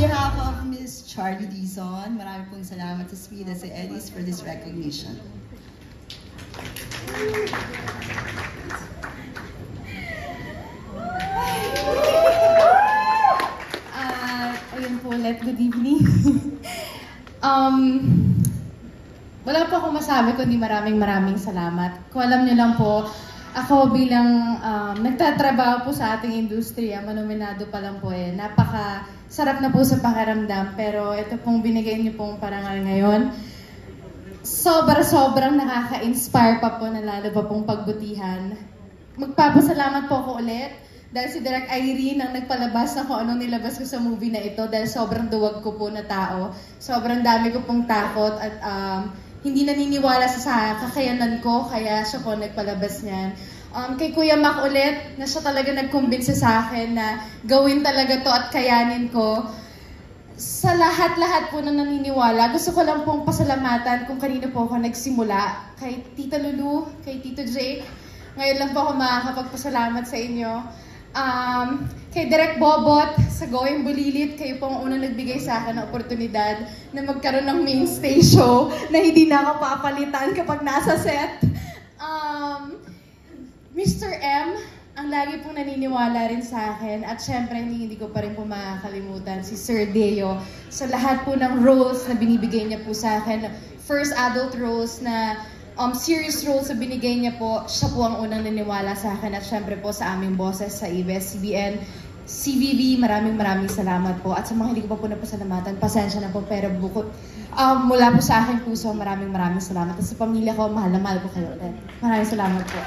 behalf of Ms. Charlie Dizon, marami pong salamat sa SPIDA sa Eddies for this recognition. Ayun po ulit, good evening. Wala po akong masabi kundi maraming salamat. Kung alam niyo lang po, ako bilang nagtatrabaho po sa ating industriya, manominado pa lang po napaka-sarap na po sa pakiramdam. Pero ito pong binigay niyo pong parangal ngayon, sobrang nakaka-inspire pa po na lalo pa pong pagbutihan. Magpapasalamat po ako ulit dahil si Direk Irene ang nagpalabas na kung anong nilabas ko sa movie na ito dahil sobrang duwag ko po na tao. Sobrang dami ko pong takot at hindi naniniwala sa kakayanan ko, kaya siya po nagpalabas niyan. Kay Kuya Mac ulit, na siya talaga nagkumbinsi sa akin na gawin talaga to at kayanin ko. Sa lahat-lahat po na naniniwala, gusto ko lang pong pasalamatan kung kanino po ako nagsimula. Kay Tita Lulu, kay Tito Jake. Ngayon lang po ako makakapagpasalamat sa inyo. Kay Direk Bobot, sa Going Bulilit, kayo po ang unang nagbigay sa akin ng oportunidad na magkaroon ng mainstay show na hindi na ako papalitan kapag nasa set. Mr. M, ang lagi pong naniniwala rin sa akin at syempre hindi ko pa rin po makakalimutan si Sir Deo sa lahat po ng roles na binibigay niya po sa akin. First adult roles na serious roles na binigay niya po, siya po ang unang naniwala sa akin at syempre po sa aming bosses sa ABS-CBN, CVV, maraming salamat po. At sa mga hindi ko pa po napasalamatan, pasensya na po, pero bukod mula po sa aking puso, maraming salamat. At sa pamilya ko, mahal na mahal ko kayo ulit. Maraming salamat po.